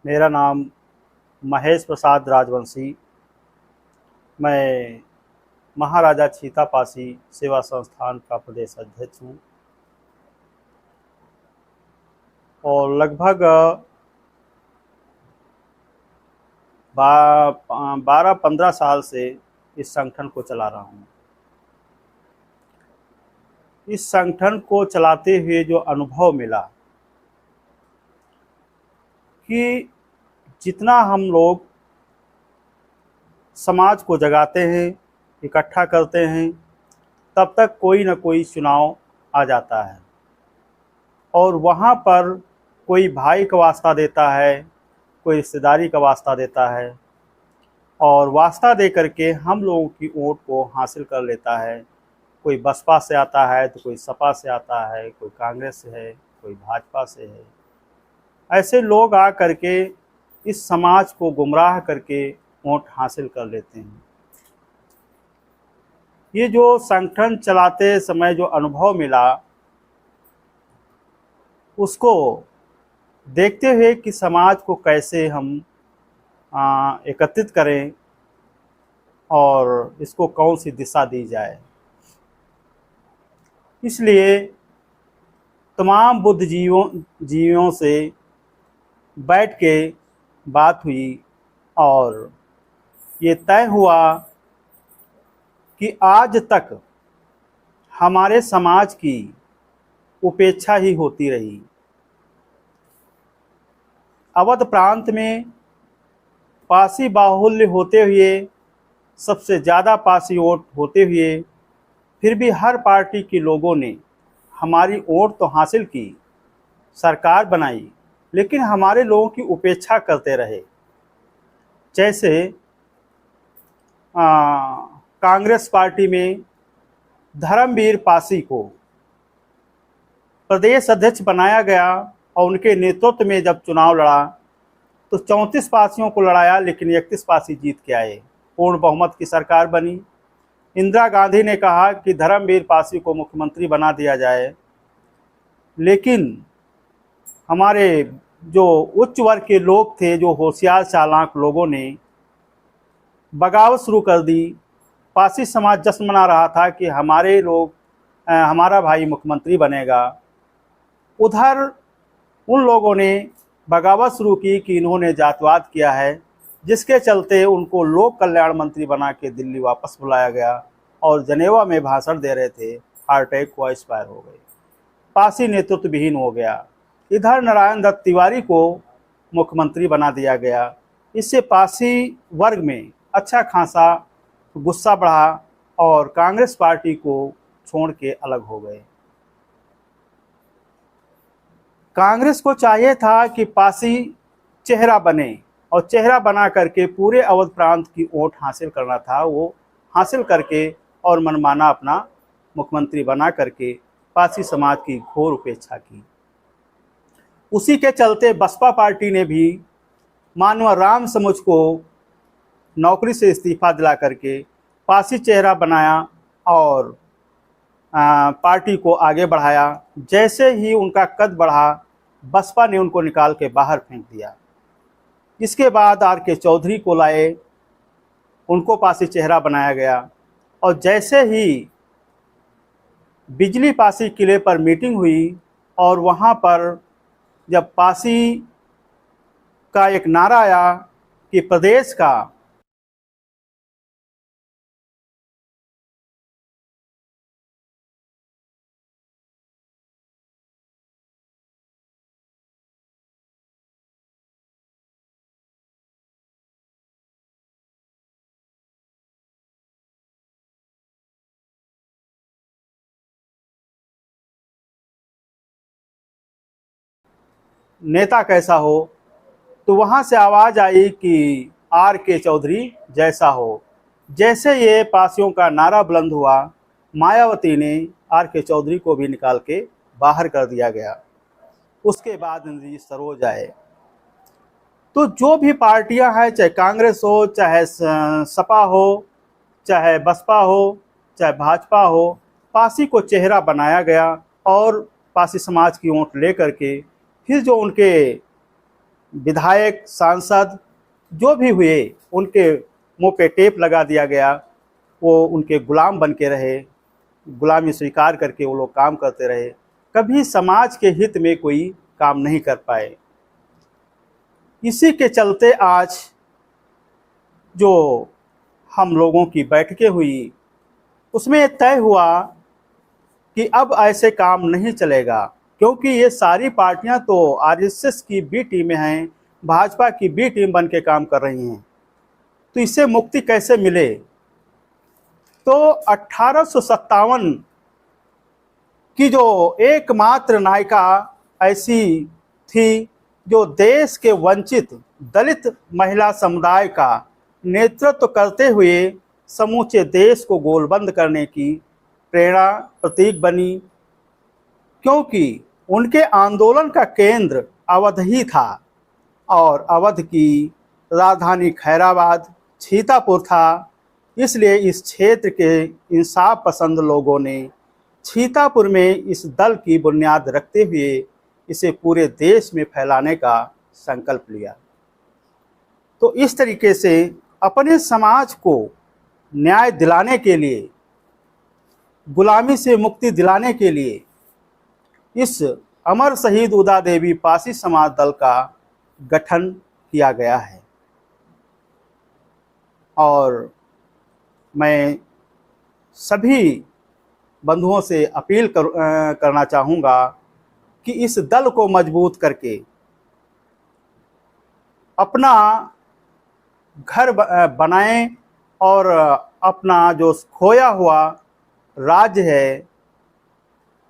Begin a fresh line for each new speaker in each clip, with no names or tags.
मेरा नाम महेश प्रसाद राजवंशी। मैं महाराजा छीतापासी सेवा संस्थान का प्रदेश अध्यक्ष हूँ और लगभग 12-15 साल से इस संगठन को चला रहा हूँ। इस संगठन को चलाते हुए जो अनुभव मिला कि जितना हम लोग समाज को जगाते हैं, इकट्ठा करते हैं, तब तक कोई न कोई चुनाव आ जाता है और वहाँ पर कोई भाई का वास्ता देता है, कोई रिश्तेदारी का वास्ता देता है और वास्ता दे करके हम लोगों की वोट को हासिल कर लेता है। कोई बसपा से आता है तो कोई सपा से आता है, कोई कांग्रेस से है, कोई भाजपा से है। ऐसे लोग आ करके इस समाज को गुमराह करके वोट हासिल कर लेते हैं। ये जो संगठन चलाते समय जो अनुभव मिला उसको देखते हुए कि समाज को कैसे हम एकत्रित करें और इसको कौन सी दिशा दी जाए, इसलिए तमाम बुद्धिजीवियों से बैठ के बात हुई और ये तय हुआ कि आज तक हमारे समाज की उपेक्षा ही होती रही। अवध प्रांत में पासी बाहुल्य होते हुए, सबसे ज़्यादा पासी वोट होते हुए, फिर भी हर पार्टी के लोगों ने हमारी वोट तो हासिल की, सरकार बनाई, लेकिन हमारे लोगों की उपेक्षा करते रहे। जैसे कांग्रेस पार्टी में धर्मवीर पासी को प्रदेश अध्यक्ष बनाया गया और उनके नेतृत्व में जब चुनाव लड़ा तो 34 पासियों को लड़ाया, लेकिन 31 पासी जीत के आए। पूर्ण बहुमत की सरकार बनी। इंदिरा गांधी ने कहा कि धर्मवीर पासी को मुख्यमंत्री बना दिया जाए, लेकिन हमारे जो उच्च वर्ग के लोग थे, जो होशियार चालाक लोगों ने बगावत शुरू कर दी। पासी समाज जश्न मना रहा था कि हमारे लोग हमारा भाई मुख्यमंत्री बनेगा। उधर उन लोगों ने बगावत शुरू की कि इन्होंने जातवाद किया है, जिसके चलते उनको लोक कल्याण मंत्री बना के दिल्ली वापस बुलाया गया और जनेवा में भाषण दे रहे थे, हार्ट अटैक को एक्सपायर हो गए। पासी नेतृत्व विहीन हो गया। इधर नारायण दत्त तिवारी को मुख्यमंत्री बना दिया गया। इससे पासी वर्ग में अच्छा खासा गुस्सा बढ़ा और कांग्रेस पार्टी को छोड़ के अलग हो गए। कांग्रेस को चाहिए था कि पासी चेहरा बने और चेहरा बना करके पूरे अवध प्रांत की वोट हासिल करना था। वो हासिल करके और मनमाना अपना मुख्यमंत्री बना करके पासी समाज की घोर उपेक्षा की। उसी के चलते बसपा पार्टी ने भी मानव राम समुच को नौकरी से इस्तीफा दिला करके पासी चेहरा बनाया और पार्टी को आगे बढ़ाया। जैसे ही उनका कद बढ़ा, बसपा ने उनको निकाल के बाहर फेंक दिया। इसके बाद आर.के. चौधरी को लाए, उनको पासी चेहरा बनाया गया और जैसे ही बिजली पासी किले पर मीटिंग हुई और वहाँ पर जब पासी का एक नारा आया कि प्रदेश का नेता कैसा हो, तो वहाँ से आवाज़ आई कि आर.के. चौधरी जैसा हो। जैसे ये पासियों का नारा बुलंद हुआ, मायावती ने आर.के. चौधरी को भी निकाल के बाहर कर दिया गया। उसके बाद इंद्रजीत सरोज आए। तो जो भी पार्टियां हैं, चाहे कांग्रेस हो, चाहे सपा हो, चाहे बसपा हो, चाहे भाजपा हो, पासी को चेहरा बनाया गया और पासी समाज की वोट ले करके फिर जो उनके विधायक, सांसद जो भी हुए उनके मुंह पे टेप लगा दिया गया। वो उनके गुलाम बन के रहे, गुलामी स्वीकार करके वो लोग काम करते रहे, कभी समाज के हित में कोई काम नहीं कर पाए। इसी के चलते आज जो हम लोगों की बैठकें हुई उसमें तय हुआ कि अब ऐसे काम नहीं चलेगा, क्योंकि ये सारी पार्टियां तो आरएसएस की बी टीमें हैं, भाजपा की बी टीम बन के काम कर रही हैं। तो इससे मुक्ति कैसे मिले? तो 1857 की जो एकमात्र नायिका ऐसी थी जो देश के वंचित दलित महिला समुदाय का नेतृत्व करते हुए समूचे देश को गोलबंद करने की प्रेरणा प्रतीक बनी, क्योंकि उनके आंदोलन का केंद्र अवध ही था और अवध की राजधानी खैराबाद छीतापुर था। इसलिए इस क्षेत्र के इंसाफ पसंद लोगों ने छीतापुर में इस दल की बुनियाद रखते हुए इसे पूरे देश में फैलाने का संकल्प लिया। तो इस तरीके से अपने समाज को न्याय दिलाने के लिए, गुलामी से मुक्ति दिलाने के लिए इस अमर शहीद उदा देवी पासी समाज दल का गठन किया गया है। और मैं सभी बंधुओं से अपील करना चाहूँगा कि इस दल को मजबूत करके अपना घर बनाएं और अपना जो खोया हुआ राज्य है,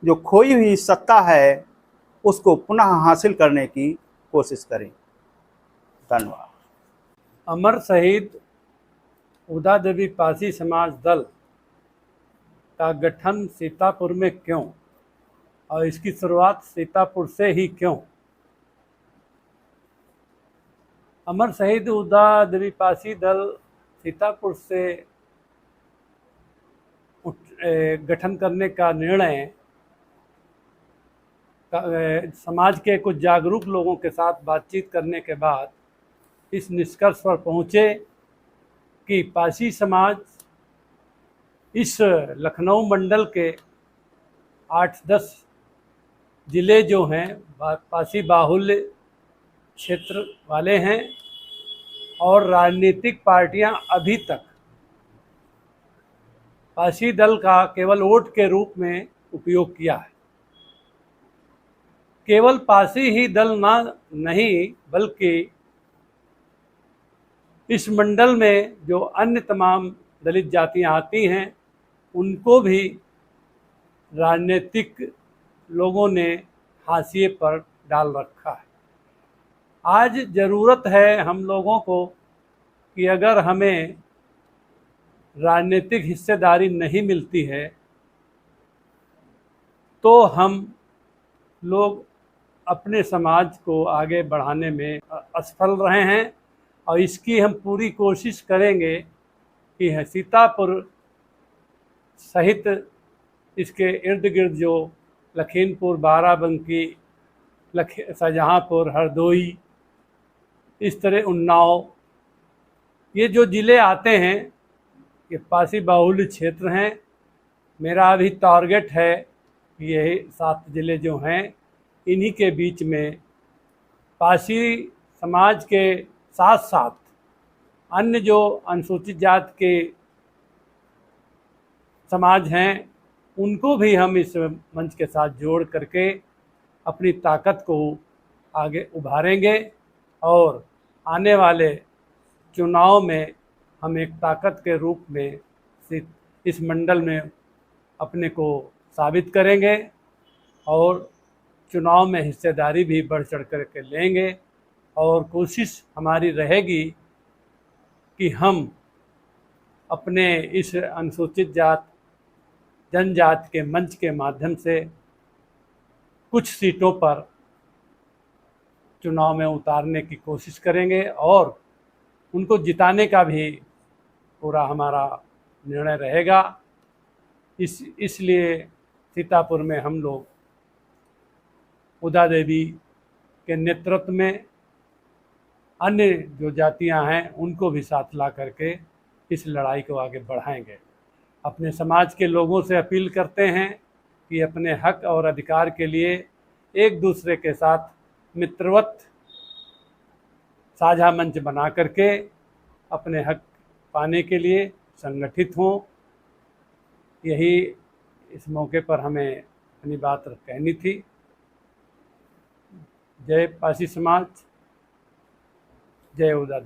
जो खोई हुई सत्ता है, उसको पुनः हासिल करने की कोशिश करें। धन्यवाद।
अमर शहीद उदा देवी पासी समाज दल का गठन सीतापुर में क्यों, और इसकी शुरुआत सीतापुर से ही क्यों? अमर शहीद उदा देवी पासी दल सीतापुर से गठन करने का निर्णय समाज के कुछ जागरूक लोगों के साथ बातचीत करने के बाद इस निष्कर्ष पर पहुँचे कि पासी समाज इस लखनऊ मंडल के 8-10 ज़िले जो हैं पासी बाहुल्य क्षेत्र वाले हैं, और राजनीतिक पार्टियां अभी तक पासी दल का केवल वोट के रूप में उपयोग किया है। केवल पासी ही दल नहीं बल्कि इस मंडल में जो अन्य तमाम दलित जातियां आती हैं उनको भी राजनीतिक लोगों ने हाशिए पर डाल रखा है। आज ज़रूरत है हम लोगों को कि अगर हमें राजनीतिक हिस्सेदारी नहीं मिलती है तो हम लोग अपने समाज को आगे बढ़ाने में असफल रहे हैं, और इसकी हम पूरी कोशिश करेंगे कि सीतापुर सहित इसके इर्द गिर्द जो लखीमपुर, बाराबंकी, शाहजहाँपुर, हरदोई, इस तरह उन्नाव, ये जो ज़िले आते हैं ये पासी बाहुल्य क्षेत्र हैं। मेरा अभी टारगेट है कि यही 7 ज़िले जो हैं इन्हीं के बीच में पासी समाज के साथ साथ अन्य जो अनुसूचित जाति के समाज हैं उनको भी हम इस मंच के साथ जोड़ करके अपनी ताकत को आगे उभारेंगे, और आने वाले चुनाव में हम एक ताकत के रूप में इस मंडल में अपने को साबित करेंगे, और चुनाव में हिस्सेदारी भी बढ़ चढ़ कर के लेंगे। और कोशिश हमारी रहेगी कि हम अपने इस अनुसूचित जात जनजाति के मंच के माध्यम से कुछ सीटों पर चुनाव में उतारने की कोशिश करेंगे, और उनको जिताने का भी पूरा हमारा निर्णय रहेगा। इसलिए सीतापुर में हम लोग उदा देवी के नेतृत्व में अन्य जो जातियां हैं उनको भी साथ ला करके इस लड़ाई को आगे बढ़ाएंगे। अपने समाज के लोगों से अपील करते हैं कि अपने हक और अधिकार के लिए एक दूसरे के साथ मित्रवत साझा मंच बना करके अपने हक पाने के लिए संगठित हों। यही इस मौके पर हमें अपनी बात कहनी थी। जय पासी समाज, जय उदा।